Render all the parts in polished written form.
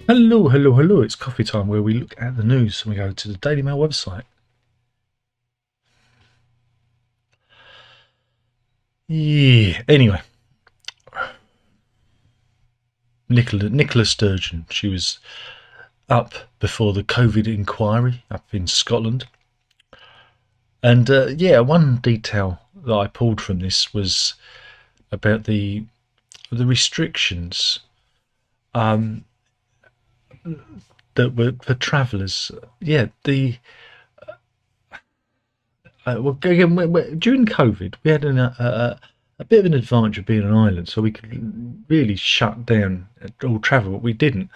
Hello, hello, hello. It's coffee time where we look at the news and we go to the Daily Mail website. Yeah. Anyway, Nicola Sturgeon. She was up before the COVID inquiry up in Scotland. And one detail that I pulled from this was about the restrictions um, that were for travellers. Yeah, the well, again, during COVID, we had a bit of an advantage of being an island, so we could really shut down all travel, but we didn't.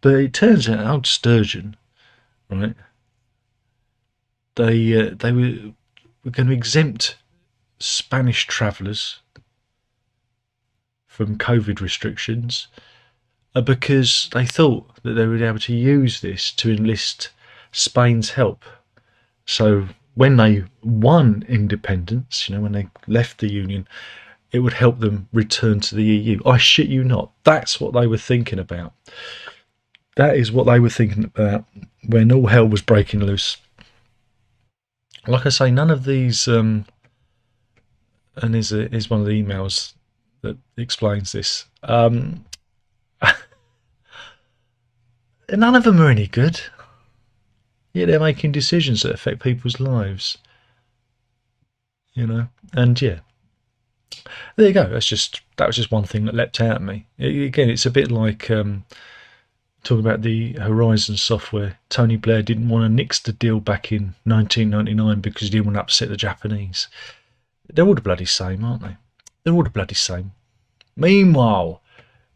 But it turns out, old Sturgeon, right? They were going to exempt Spanish travellers from COVID restrictions because they thought that they would be able to use this to enlist Spain's help. So when they won independence, when they left the Union, it would help them return to the EU. I shit you not. That's what they were thinking about. That is what they were thinking about when all hell was breaking loose. Like I say, none of these, and is one of the emails that explains this. None of them are any good. Yet they're making decisions that affect people's lives. And yeah, there you go. That was just one thing that leapt out at me. Again, it's a bit like talking about the Horizon software. Tony Blair didn't want to nix the deal back in 1999 because he didn't want to upset the Japanese. They're all the bloody same, aren't they? They're all the bloody same. Meanwhile,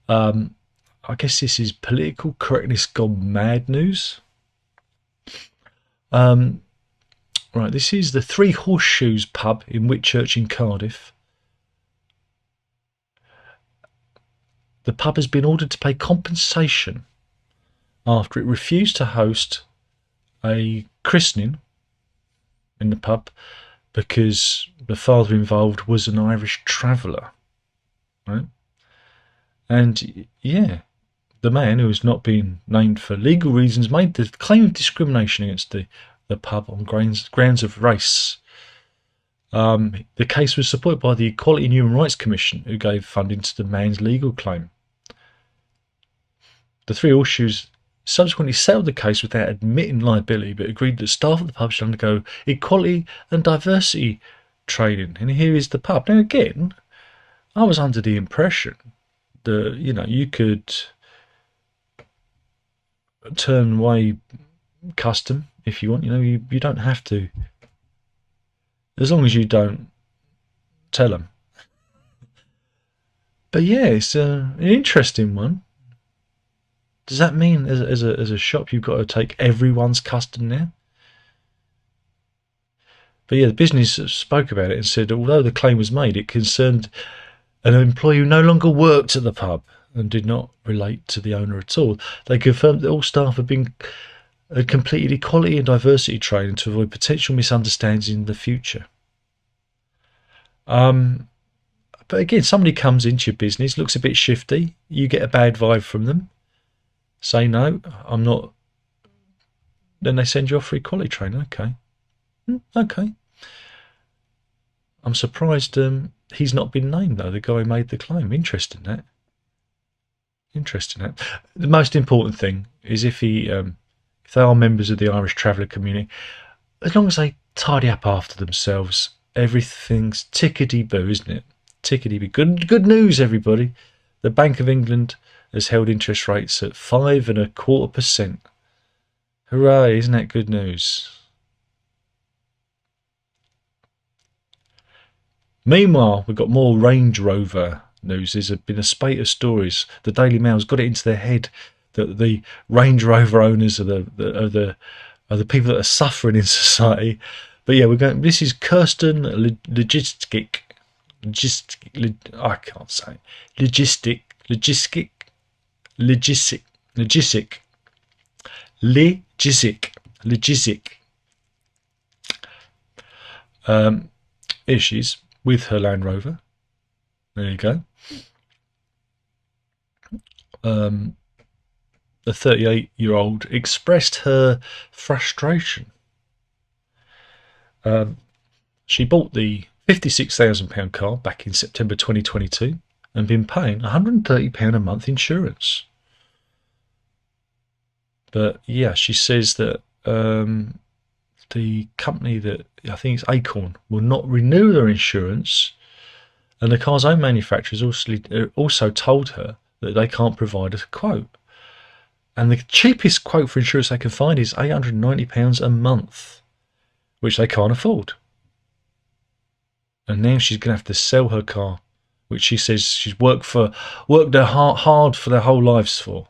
I guess this is political correctness gone mad news. Right, this is the Three Horseshoes pub in Whitchurch in Cardiff. The pub has been ordered to pay compensation after it refused to host a christening in the pub because the father involved was an Irish traveller. Right? And yeah, the man, who has not been named for legal reasons, made the claim of discrimination against the pub on grounds of race. The case was supported by the Equality and Human Rights Commission, who gave funding to the man's legal claim. The Three Horseshoes subsequently settled the case without admitting liability, but agreed that staff at the pub should undergo equality and diversity training. And here is the pub. Now again, I was under the impression that you could turn away custom if you want. You don't have to, as long as you don't tell them. But yeah, it's an interesting one. Does that mean as a shop you've got to take everyone's custom now? But yeah, the business spoke about it and said although the claim was made, it concerned an employee who no longer worked at the pub and did not relate to the owner at all. They confirmed that all staff had completed equality and diversity training to avoid potential misunderstandings in the future. But again, somebody comes into your business, looks a bit shifty, you get a bad vibe from them, say no, I'm not, then they send you off for equality training. Okay. Okay. I'm surprised he's not been named, though, the guy who made the claim. Interesting, that. The most important thing is if they are members of the Irish traveller community, as long as they tidy up after themselves, everything's tickety-boo, isn't it? Tickety-boo. Good news, everybody. The Bank of England has held interest rates at 5.25%. Hooray, isn't that good news? Meanwhile, we've got more Range Rover news. There's been a spate of stories. The Daily Mail's got it into their head that the Range Rover owners are the people that are suffering in society. But yeah, we're going. This is Kirsten Logistic. I can't say logistic. Issues with her Land Rover. There you go. the 38-year-old, expressed her frustration. She bought the £56,000 car back in September 2022 and been paying £130 a month insurance. But yeah, she says that the company that I think it's Acorn will not renew their insurance, and the car's own manufacturers also told her that they can't provide a quote. And the cheapest quote for insurance they can find is £890 a month, which they can't afford. And now she's going to have to sell her car, which she says she's worked hard for their whole lives for.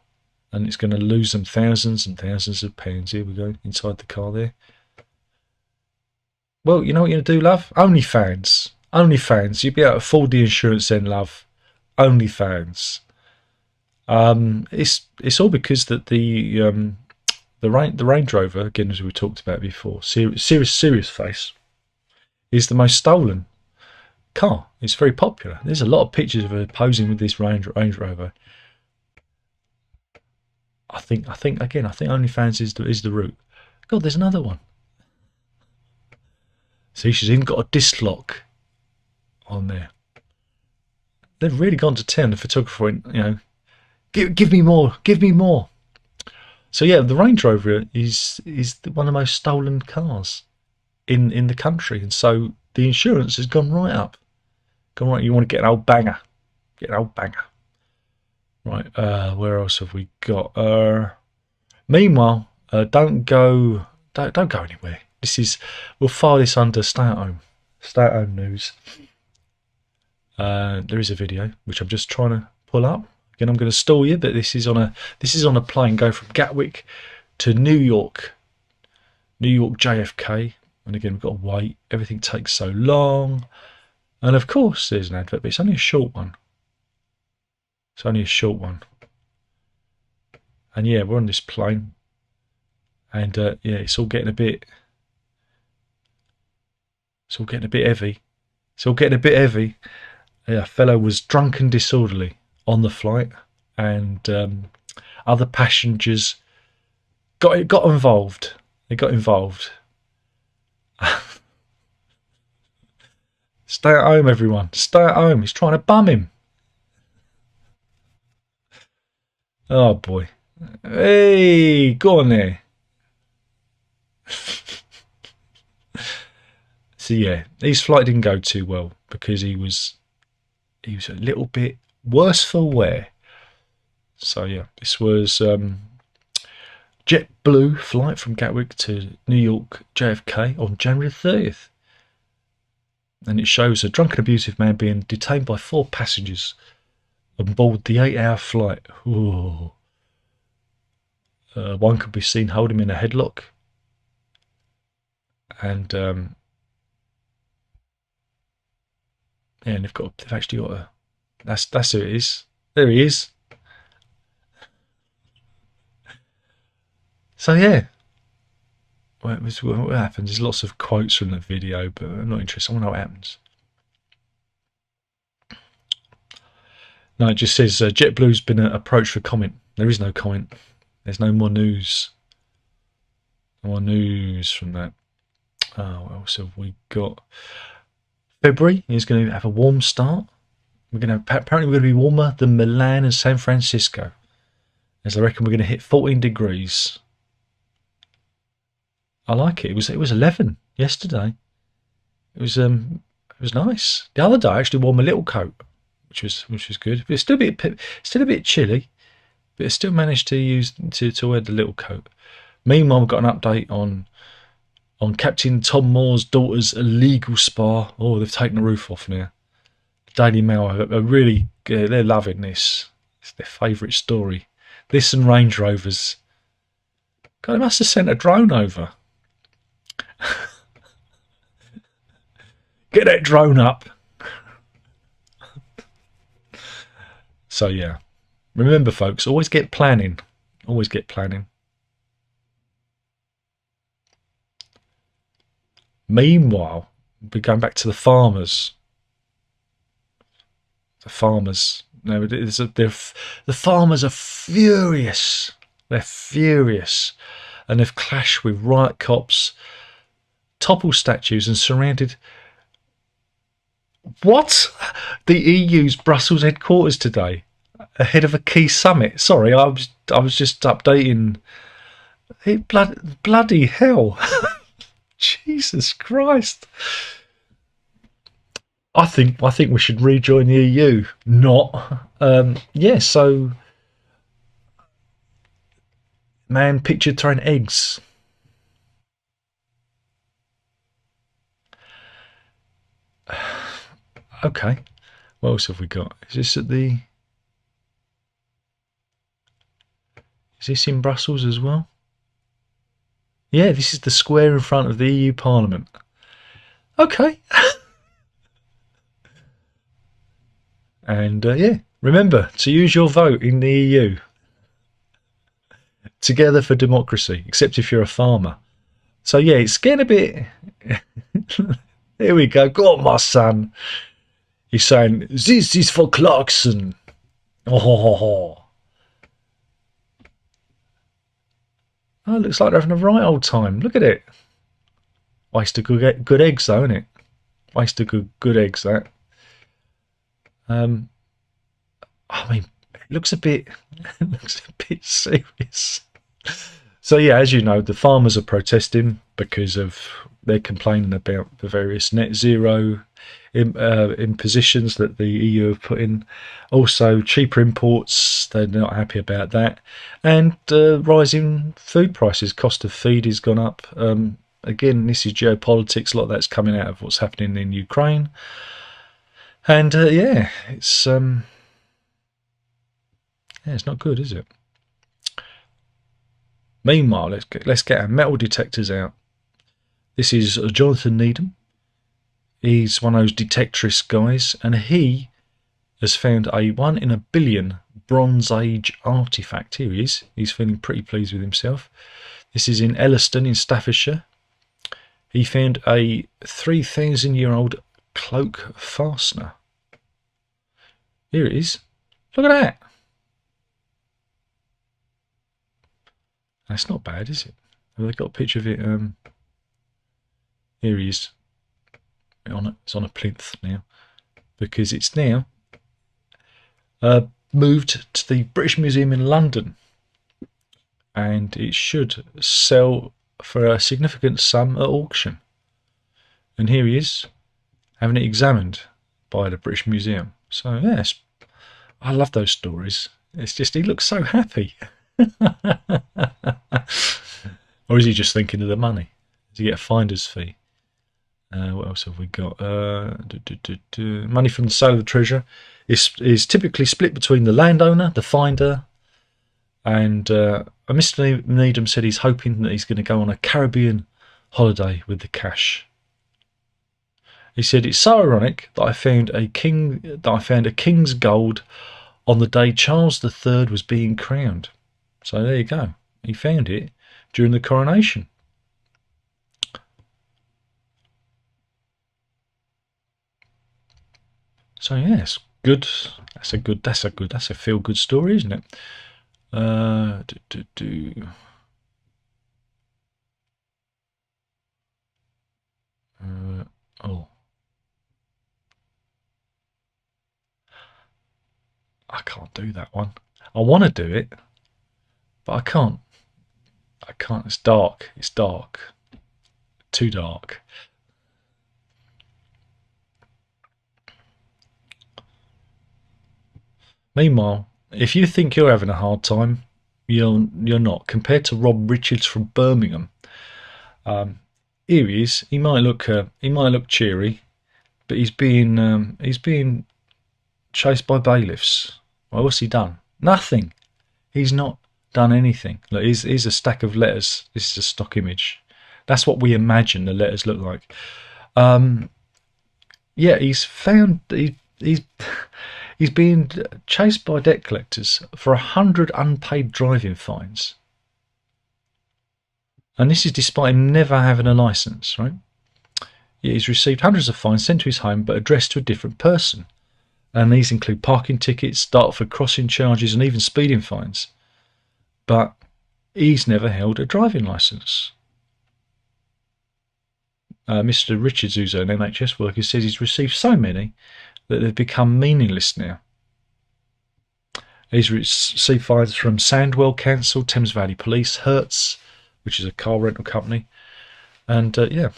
And it's going to lose them thousands and thousands of pounds. Here we go, inside the car there. Well, you know what you're going to do, love? OnlyFans. OnlyFans. You'll be able to afford the insurance then, love. OnlyFans. It's all because that the Range Rover, again, as we talked about before, serious face, is the most stolen car. It's very popular. There's a lot of pictures of her posing with this Range Rover. I think OnlyFans is the route. God, there's another one. See, she's even got a disc lock on there. They've really gone to town. The photographer went, you know, give me more, give me more. So yeah, the Range Rover is one of the most stolen cars in the country, and so the insurance has gone right up. Gone right. You want to get an old banger, Right. Where else have we got? Meanwhile, don't go anywhere. We'll file this under stay at home news. There is a video which I'm just trying to pull up. Again, I'm going to stall you, but this is on a plane going from Gatwick to New York JFK. And again, we've got to wait. Everything takes so long. And of course, there's an advert, but it's only a short one. And yeah, we're on this plane. And yeah, it's all getting a bit heavy. A fellow was drunk and disorderly on the flight, and other passengers got involved. They got involved. Stay at home, everyone. Stay at home. He's trying to bum him. Oh boy. Hey, go on there. So yeah, his flight didn't go too well because he was a little bit worse for wear. So yeah, this was JetBlue flight from Gatwick to New York JFK on January 30th. And it shows a drunken abusive man being detained by 4 passengers on board the 8-hour flight. Ooh. One could be seen holding him in a headlock. And yeah, and they've actually got a. That's who it is. There he is. So yeah, what happens? There's lots of quotes from the video, but I'm not interested. I want to know what happens. No, it just says JetBlue's been approached for comment. There is no comment. There's no more news. No more news from that. What else have we got? February is going to have a warm start. Apparently we're going to be warmer than Milan and San Francisco, as I reckon we're going to hit 14 degrees. I like it. It was 11 yesterday. It was nice. The other day I actually wore my little coat, which was good. But it's still a bit chilly, but I still managed to wear the little coat. Meanwhile, we've got an update on Captain Tom Moore's daughter's illegal spa. Oh, they've taken the roof off now. Daily Mail are really, they're loving this. It's their favourite story. This and Range Rovers. God, they must have sent a drone over. Get that drone up. So yeah, remember folks, always get planning. Always get planning. Meanwhile, we're going back to the farmers. The farmers are furious. They're furious, and they've clashed with riot cops, toppled statues, and surrounded. What? The EU's Brussels headquarters today, ahead of a key summit. Sorry, I was just updating. Bloody hell! Jesus Christ! I think we should rejoin the EU. Not. Yeah. So, man, pictured throwing eggs. Okay. What else have we got? Is this at the? Is this in Brussels as well? Yeah, this is the square in front of the EU Parliament. Okay. And yeah, remember to use your vote in the EU. Together for democracy, except if you're a farmer. So yeah, it's getting a bit. Here we go. Go on, my son. He's saying, "This is for Clarkson." Oh, ho, ho, ho. Oh, it looks like they're having a right old time. Look at it. Waste of good eggs, though, isn't it? Waste of good eggs, that. I mean, it looks a bit serious. So yeah, as you know, the farmers are protesting because of they're complaining about the various net zero impositions that the EU have put in. Also, cheaper imports, they're not happy about that. And rising food prices, cost of feed has gone up. Again, this is geopolitics, a lot of that's coming out of what's happening in Ukraine. And yeah, it's not good, is it? Meanwhile, let's get our metal detectors out. This is Jonathan Needham. He's one of those detectorist guys, and he has found a 1 in a billion Bronze Age artifact. Here he is. He's feeling pretty pleased with himself. This is in Elliston in Staffordshire. He found a 3,000-year-old cloak fastener. Here it is. Look at that. That's not bad, is it? Have they got a picture of it? Here he is. It's on a plinth now, because it's now moved to the British Museum in London, and it should sell for a significant sum at auction. And here he is, having it examined by the British Museum. So yes, I love those stories. It's just he looks so happy. Or is he just thinking of the money? Does he get a finder's fee? What else have we got? Money from the sale of the treasure is typically split between the landowner, the finder, and Mr. Needham said he's hoping that he's going to go on a Caribbean holiday with the cash. He said, "It's so ironic that I found a king's gold on the day Charles III was being crowned." So there you go. He found it during the coronation. So yes, good. That's a feel good story, isn't it? Oh, I can't do that one. I want to do it, but I can't. It's dark. It's dark. Too dark. Meanwhile, if you think you're having a hard time, you're not. Compared to Rob Richards from Birmingham, here he is. He might look cheery, but he's being chased by bailiffs. Well, what's he done? Nothing. He's not done anything. Look, here's a stack of letters. This is a stock image. That's what we imagine the letters look like. Yeah, he's found. He's being chased by debt collectors for 100 unpaid driving fines. And this is despite him never having a licence, right? Yeah, he's received hundreds of fines sent to his home but addressed to a different person. And these include parking tickets, Dartford crossing charges, and even speeding fines. But he's never held a driving licence. Mr. Richards, who's an NHS worker, says he's received so many that they've become meaningless now. He's received fines from Sandwell Council, Thames Valley Police, Hertz, which is a car rental company, and yeah.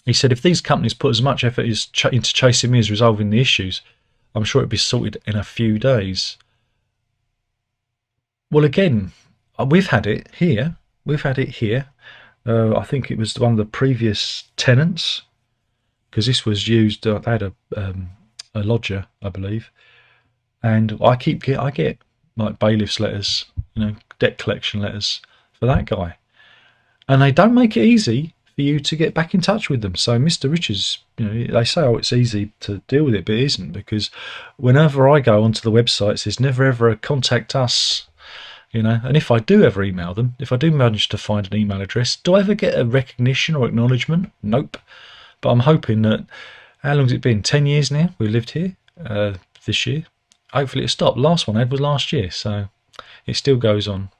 He said if these companies put as much effort into chasing me as resolving the issues, I'm sure it'd be sorted in a few days. Well, again, we've had it here. I think it was one of the previous tenants, because this was used. They had a lodger, I believe, and I get like bailiff's letters, debt collection letters for that guy, and they don't make it easy for you to get back in touch with them. So Mr. Richards, they say, it's easy to deal with it, but it isn't, because whenever I go onto the websites, there's never ever a contact us. And if I do ever email them, if I do manage to find an email address, do I ever get a recognition or acknowledgement? Nope. But I'm hoping that, how long's it been? 10 years now we lived here, this year. Hopefully it stopped. Last one I had was last year, so it still goes on.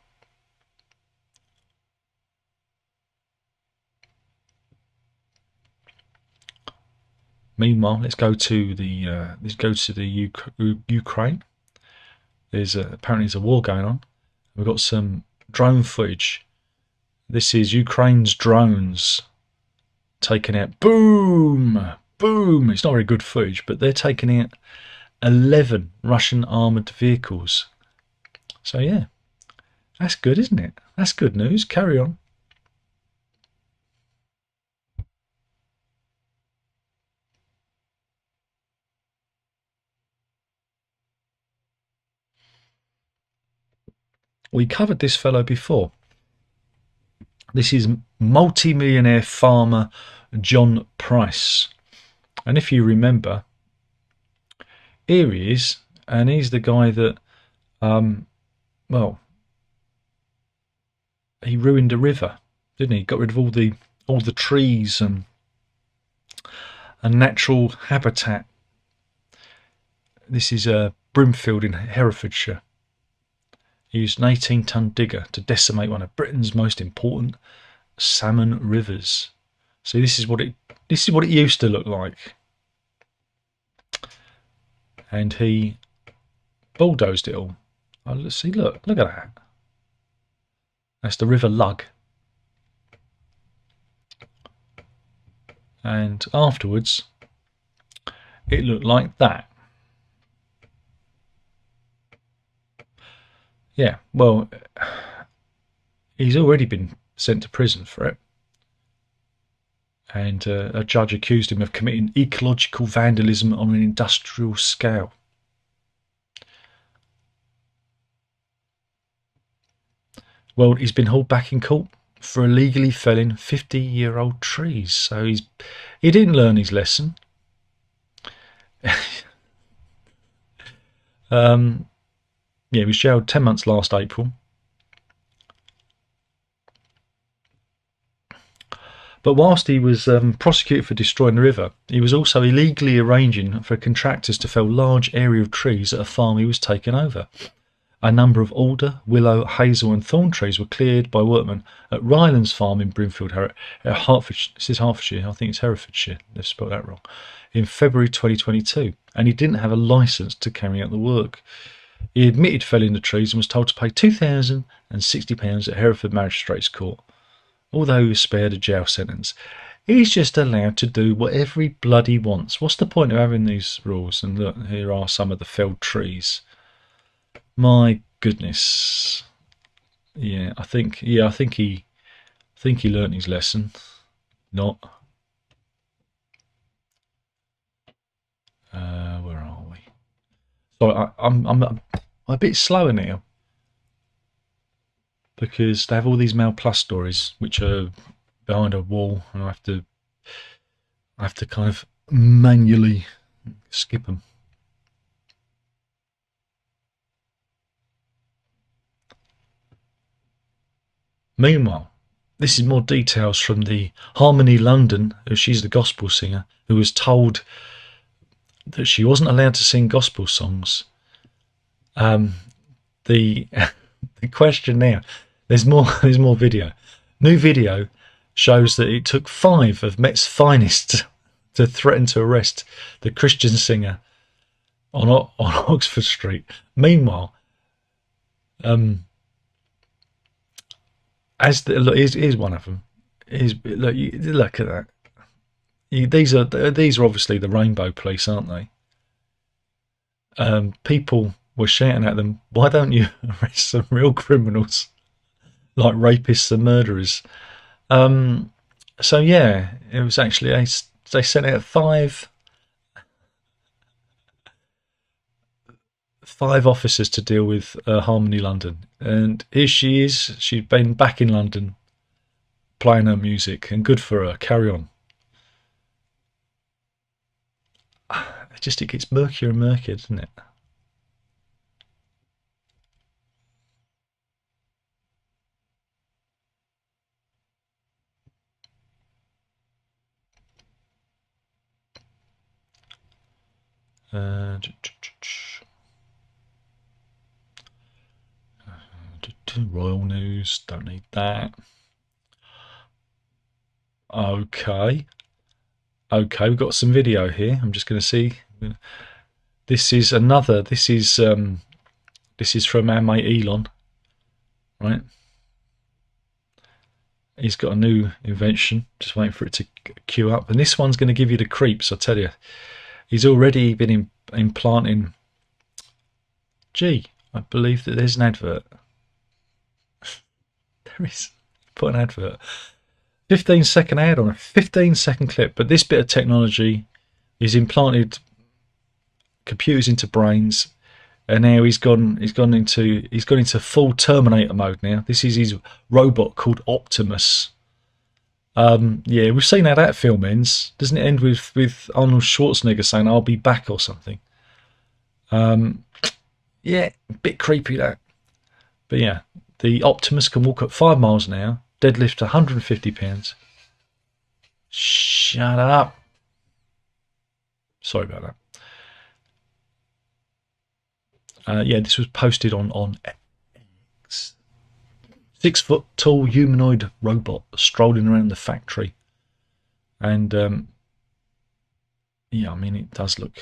Meanwhile, let's go to the Ukraine. Apparently there's a war going on. We've got some drone footage. This is Ukraine's drones taking out, boom, boom. It's not very good footage, but they're taking out 11 Russian armoured vehicles. So yeah, that's good, isn't it? That's good news. Carry on. We covered this fellow before. This is multi-millionaire farmer John Price. And if you remember, here he is, and he's the guy that, he ruined a river, didn't he? Got rid of all the trees and natural habitat. This is Brimfield in Herefordshire. He used an 18-ton digger to decimate one of Britain's most important salmon rivers. See, this is what it used to look like. And he bulldozed it all. Oh, let's see, look at that. That's the River Lug. And afterwards, it looked like that. Yeah, well, he's already been sent to prison for it. And a judge accused him of committing ecological vandalism on an industrial scale. Well, he's been hauled back in court for illegally felling 50-year-old trees. So he didn't learn his lesson. Yeah, he was jailed 10 months last April. But whilst he was prosecuted for destroying the river, he was also illegally arranging for contractors to fell large area of trees at a farm he was taking over. A number of alder, willow, hazel and thorn trees were cleared by workmen at Rylands Farm in Brimfield, Hertfordshire. This is Hertfordshire, I think it's Herefordshire, they've spelled that wrong, in February 2022, and he didn't have a licence to carry out the work. He admitted felling the trees and was told to pay £2,060 at Hereford Magistrates Court, although he was spared a jail sentence. He's just allowed to do whatever he bloody wants. What's the point of having these rules? And look, here are some of the felled trees. My goodness. Yeah, I think he learnt his lesson. Not. Where are we? So I'm a bit slower now because they have all these Mail Plus stories which are behind a wall, and I have to kind of manually skip them. Meanwhile, this is more details from the Harmony London, she's the gospel singer, who was told that she wasn't allowed to sing gospel songs. The The question now, there's more. There's more video. New video shows that it took 5 of Met's finest to threaten to arrest the Christian singer on Oxford Street. Meanwhile, look, here's one of them. Look at that. These are obviously the Rainbow Police, aren't they? People were shouting at them, "Why don't you arrest some real criminals like rapists and murderers?" So yeah, it was actually they sent out five officers to deal with Harmony London, and here she is. She's been back in London playing her music, and good for her. Carry on. It gets murkier and murkier, doesn't it? Royal news, don't need that. Okay, we've got some video here. I'm just going to see. This is from our mate Elon, right? He's got a new invention, just waiting for it to queue up, and this one's going to give you the creeps, I tell you. He's already been implanting. Gee, I believe that there's an advert. There is. Put an advert. 15-second ad on a 15-second clip, but this bit of technology is implanted computers into brains, and now he's gone into full Terminator mode now. This is his robot called Optimus. Yeah, we've seen how that film ends. Doesn't it end with Arnold Schwarzenegger saying "I'll be back" or something? Yeah, a bit creepy that. But yeah, the Optimus can walk at 5 miles an hour, deadlift 150 pounds. Shut up. Sorry about that. Yeah, this was posted on X. 6 foot tall humanoid robot strolling around the factory. And yeah, I mean, it does look.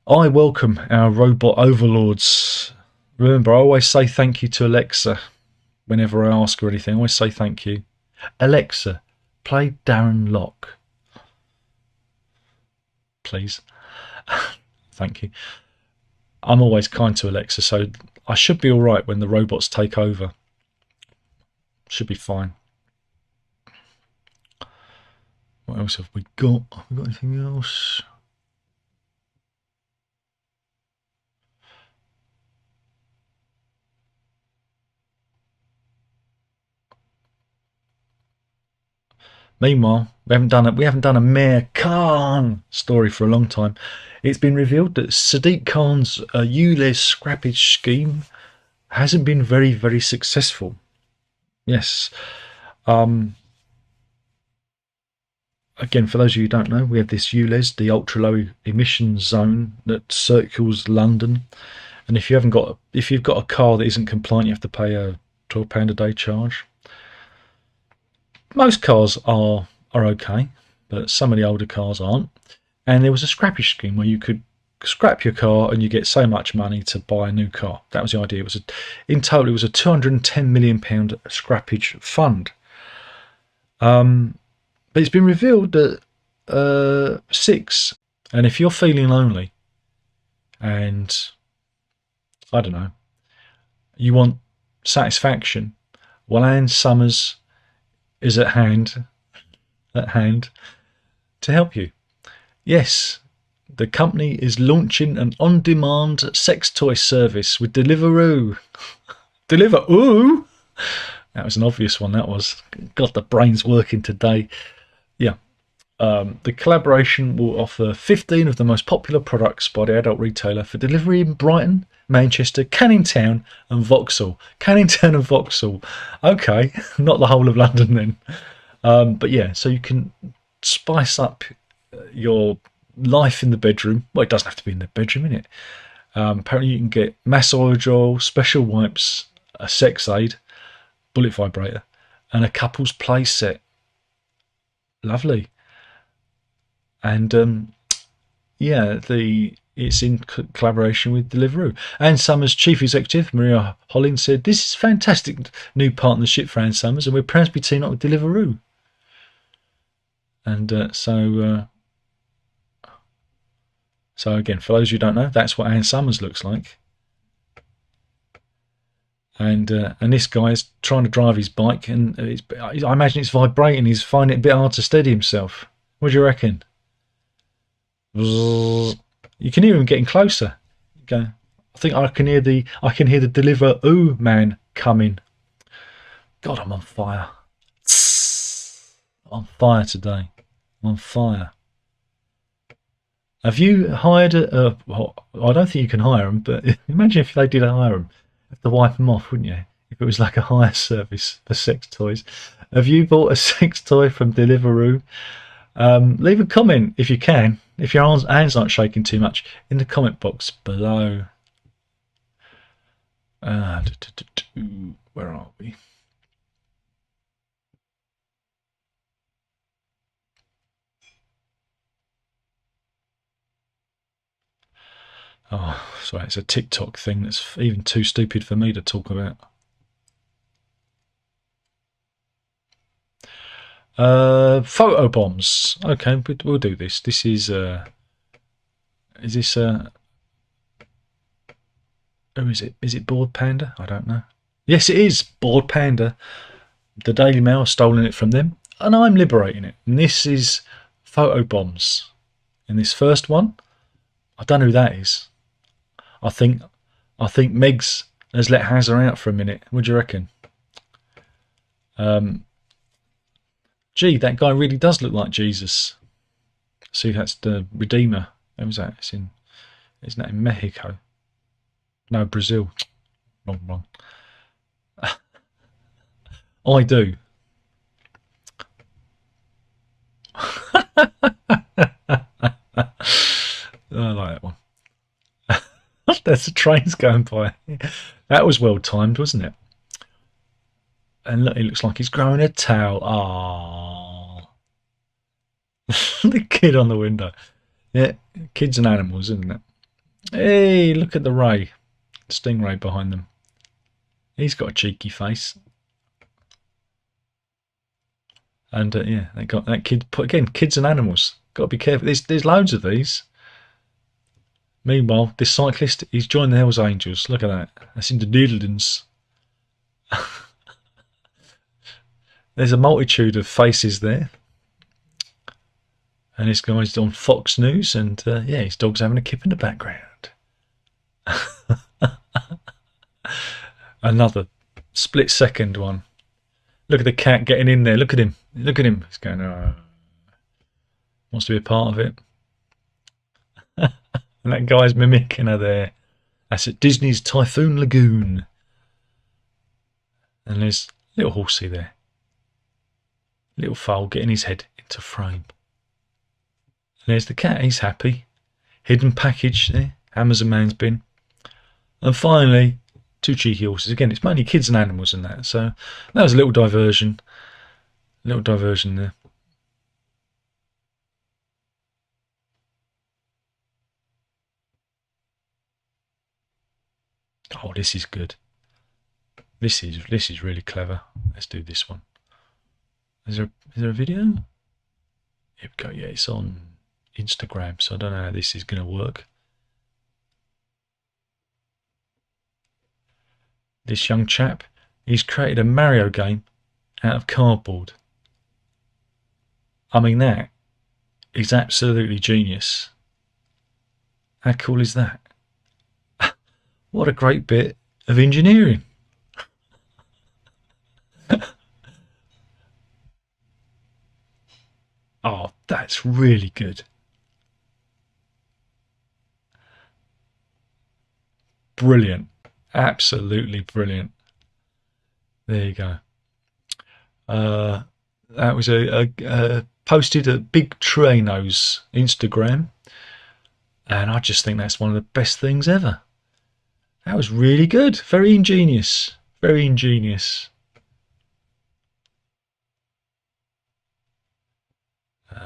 I welcome our robot overlords. Remember, I always say thank you to Alexa whenever I ask her anything. I always say thank you. Alexa, play Darren Locke. Please. Thank you. I'm always kind to Alexa, so I should be alright when the robots take over. Should be fine. What else have we got? Have we got anything else? Meanwhile, we haven't done a Mayor Khan story for a long time. It's been revealed that Sadiq Khan's ULEZ scrappage scheme hasn't been very, very successful. Yes. Again, for those of you who don't know, we have this ULEZ, the ultra low emission zone that circles London. And if you've got a car that isn't compliant, you have to pay a £12 a day charge. Most cars are okay, but some of the older cars aren't. And there was a scrappage scheme where you could scrap your car and you get so much money to buy a new car. That was the idea. In total, it was a £210 million scrappage fund. But it's been revealed that 6, and if you're feeling lonely and, I don't know, you want satisfaction, well, Anne Summers is at hand to help you. Yes, the company is launching an on-demand sex toy service with Deliverooooh. Deliverooooh? That was an obvious one, that was. Got the brains working today. Yeah. The collaboration will offer 15 of the most popular products by the adult retailer for delivery in Brighton, Manchester, Canning Town and Vauxhall. Canning Town and Vauxhall. Okay, not the whole of London then. But yeah, so you can spice up your life in the bedroom. Well, it doesn't have to be in the bedroom, innit? Apparently you can get massage oil, special wipes, a sex aid, bullet vibrator, and a couple's play set. Lovely. And yeah, it's in collaboration with Deliveroooo. Anne Summers' chief executive, Maria Hollins, said, "This is a fantastic new partnership for Anne Summers, and we're proud to be teaming up with Deliveroooo." And so again, for those who don't know, that's what Anne Summers looks like. And this guy's trying to drive his bike, and I imagine it's vibrating. He's finding it a bit hard to steady himself. What do you reckon? You can hear him getting closer. Okay. I think I can hear the Deliveroooo man coming. God, I'm on fire. I'm on fire today. I'm on fire. Have you hired well, I don't think you can hire them, but imagine if they did hire them. You have to wipe them off, wouldn't you? If it was like a hire service for sex toys. Have you bought a sex toy from Deliveroooo? Leave a comment if you can. If your hands aren't shaking too much, in the comment box below. Where are we? Oh, sorry, it's a TikTok thing that's even too stupid for me to talk about. Photo bombs. Okay, we'll do this. This is this who is it? Is it Bored Panda? I don't know. Yes, it is Bored Panda. The Daily Mail has stolen it from them, and I'm liberating it. And this is photo bombs. In this first one, I don't know who that is. I think Megs has let Hazza out for a minute. What do you reckon? Gee, that guy really does look like Jesus. See, that's the Redeemer. Where was that? Isn't that in Mexico? No, Brazil. Wrong. I do. I like that one. There's the trains going by. That was well timed, wasn't it? And look, it looks like he's growing a tail. Ah, the kid on the window. Yeah, kids and animals, isn't it? Hey, look at the ray, stingray behind them. He's got a cheeky face. And yeah, they got that kid. Again, kids and animals. Got to be careful. There's loads of these. Meanwhile, this cyclist, he's joined the Hells Angels. Look at that. That's in the Netherlands. There's a multitude of faces there. And this guy's on Fox News, and yeah, his dog's having a kip in the background. Another split second one. Look at the cat getting in there. Look at him. Look at him. He's going, wants to be a part of it. And that guy's mimicking her there. That's at Disney's Typhoon Lagoon. And there's little horsey there. Little foal getting his head into frame. And there's the cat. He's happy. Hidden package there. Amazon man's bin. And finally, two cheeky horses. Again, it's mainly kids and animals and that. So that was a little diversion. A little diversion there. Oh, this is good. This is really clever. Let's do this one. Is there a video? Here we go. Yeah, it's on Instagram, so I don't know how this is going to work. This young chap, he's created a Mario game out of cardboard. I mean, that is absolutely genius. How cool is that? What a great bit of engineering. Oh, that's really good. Brilliant. Absolutely brilliant. There you go. That was posted at Big Treno's Instagram. And I just think that's one of the best things ever. That was really good. Very ingenious. Very ingenious. We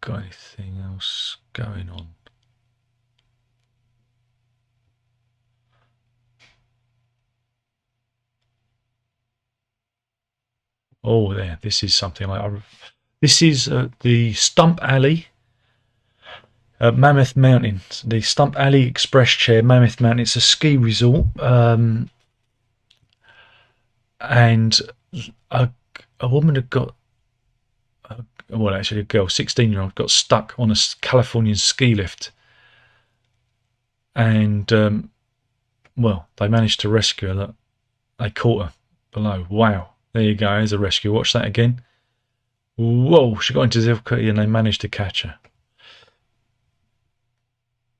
got anything else going on? Oh, there. This is something this is the Stump Alley, Mammoth Mountain. The Stump Alley Express Chair, Mammoth Mountain. It's a ski resort, and a woman had got, well, actually a girl, 16-year-old, got stuck on a Californian ski lift, and well, they managed to rescue her. They caught her below. Wow. There you go, there's a rescue. Watch that again. Whoa, she got into difficulty and they managed to catch her.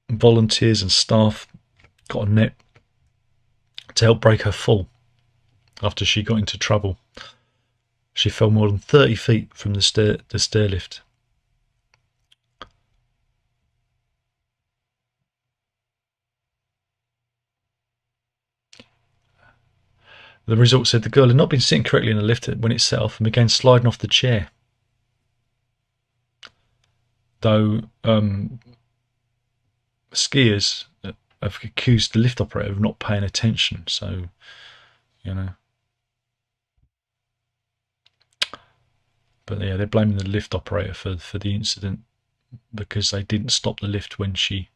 Volunteers and staff got a net to help break her fall after she got into trouble. She fell more than 30 feet from the stair lift. The result said the girl had not been sitting correctly in the lift when it set off and began sliding off the chair. Though skiers have accused the lift operator of not paying attention, so, you know. But yeah, they're blaming the lift operator for the incident because they didn't stop the lift when she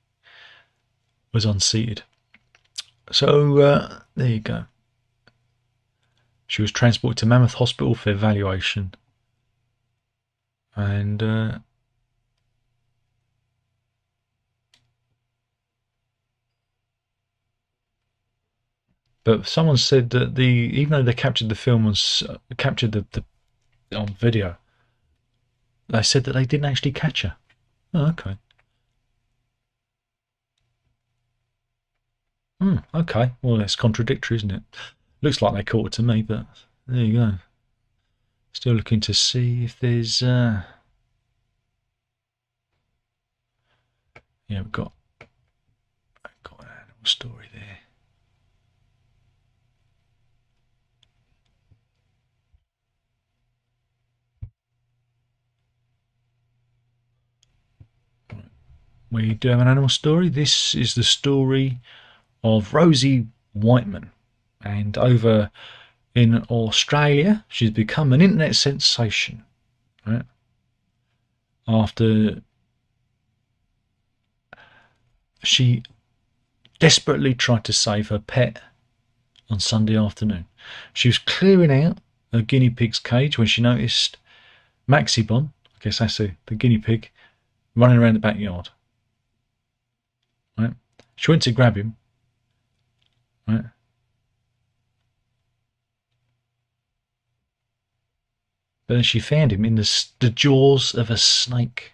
was unseated. So there you go. She was transported to Mammoth Hospital for evaluation. And but someone said that even though they captured the film on on video, they said that they didn't actually catch her. Oh, okay. Okay. Well, that's contradictory, isn't it? Looks like they caught it to me, but there you go. Still looking to see if there's yeah, we've got an animal story there. We do have an animal story. This is the story of Rosie Whiteman, and over in Australia, she's become an internet sensation, right? After she desperately tried to save her pet on Sunday afternoon. She was clearing out a guinea pig's cage when she noticed Maxibon, I guess that's the guinea pig, running around the backyard. Right? She went to grab him, right? But then she found him in the jaws of a snake.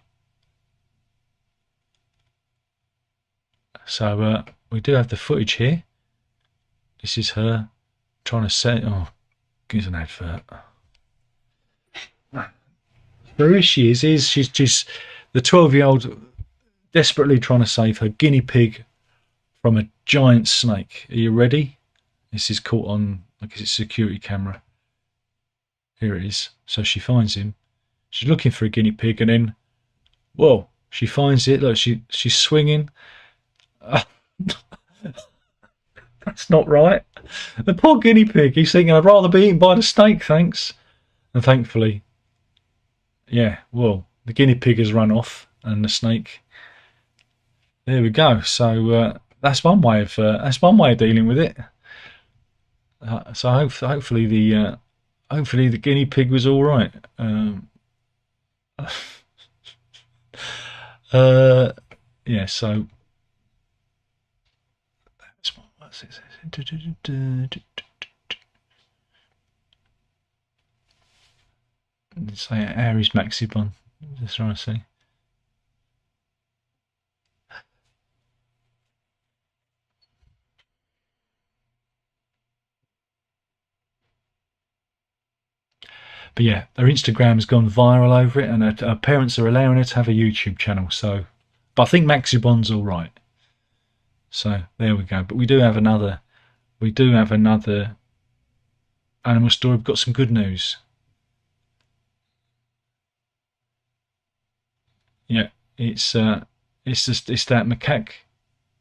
So we do have the footage here. This is her trying to say, oh, here's an advert. So here she is. She's the 12-year-old desperately trying to save her guinea pig from a giant snake. Are you ready? This is caught on, I guess it's a security camera. Here it is. So she finds him. She's looking for a guinea pig, and then, whoa, she finds it. Look, she's swinging. That's not right. The poor guinea pig. He's thinking, I'd rather be eaten by the snake, thanks. And thankfully, yeah, well, the guinea pig has run off, and the snake. There we go. So that's one way of dealing with it. So hopefully the guinea pig was all right. Yeah. So what's it? Say Aries Maxibon. That's what I say. But yeah, her Instagram's gone viral over it, and her parents are allowing her to have a YouTube channel. So But I think Maxibon's all right. So there we go. But we do have another animal story. We've got some good news. Yeah, it's that macaque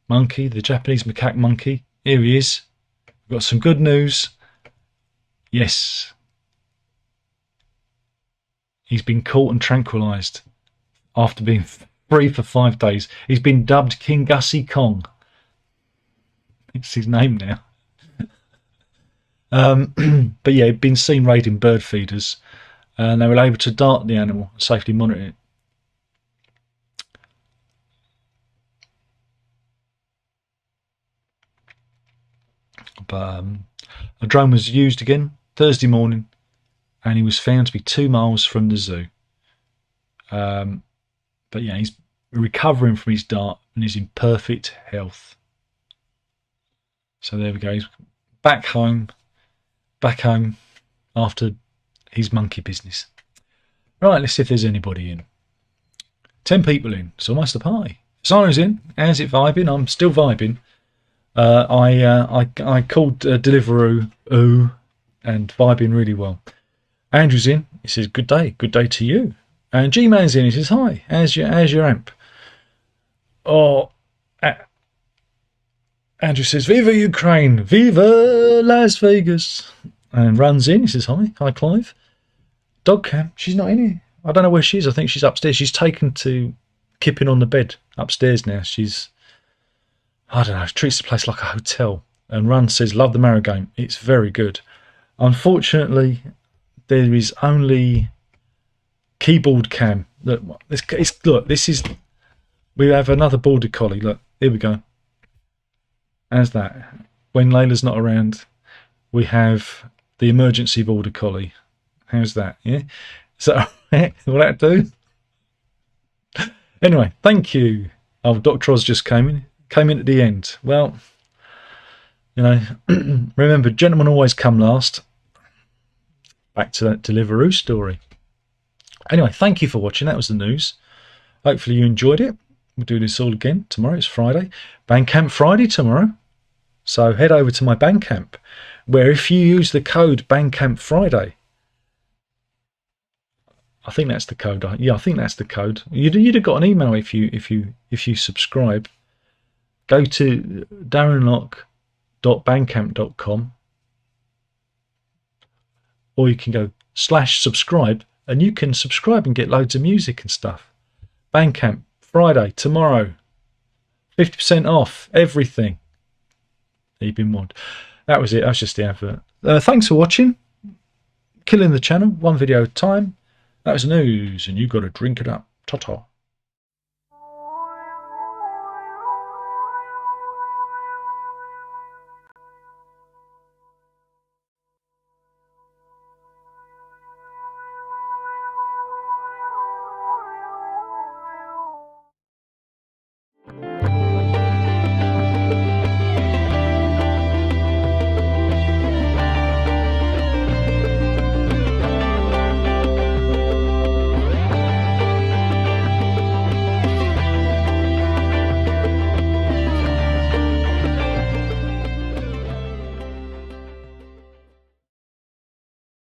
monkey, the Japanese macaque monkey. Here he is. We've got some good news. Yes. He's been caught and tranquilized after being free for 5 days. He's been dubbed King Gussie Kong. It's his name now. But yeah, he'd been seen raiding bird feeders, and they were able to dart the animal and safely monitor it. But a drone was used again Thursday morning, and he was found to be 2 miles from the zoo. But yeah, he's recovering from his dart and is in perfect health. So there we go. He's back home after his monkey business. Right, let's see if there's anybody in. 10 people in. It's almost a party. Siren's in. How's it vibing? I'm still vibing. I called Deliverooooh and vibing really well. Andrew's in. He says, good day to you. And G-Man's in. He says, hi, how's your amp? Oh, Andrew says, Viva Ukraine, Viva Las Vegas. And runs in. He says, hi Clive. Dog cam, she's not in here. I don't know where she is. I think she's upstairs. She's taken to kipping on the bed upstairs now. She's, I don't know, treats the place like a hotel. And Run says, love the Marrow game. It's very good. Unfortunately, there is only keyboard cam. Look, this is, we have another border collie. Look, here we go. As that. When Layla's not around, we have the emergency border collie. How's that? Yeah. So, will that do? Anyway, thank you. Oh, Dr. Oz just came in at the end. Well, you know, remember, gentlemen always come last. Back to that Deliverooooh story. Anyway, thank you for watching. That was the news. Hopefully you enjoyed it. We'll do this all again tomorrow. It's Friday. Bandcamp Friday tomorrow. So head over to my Bandcamp, where if you use the code Bandcamp Friday, I think that's the code. Yeah, I think that's the code. You'd have got an email if you subscribe. Go to darrenlock.bandcamp.com, or you can go /subscribe, and you can subscribe and get loads of music and stuff. Bandcamp Friday tomorrow, 50% off everything. You've been warned. That was it. That was just the advert. Thanks for watching. Killing the channel, one video at a time. That was news, and you got to drink it up. Ta-ta.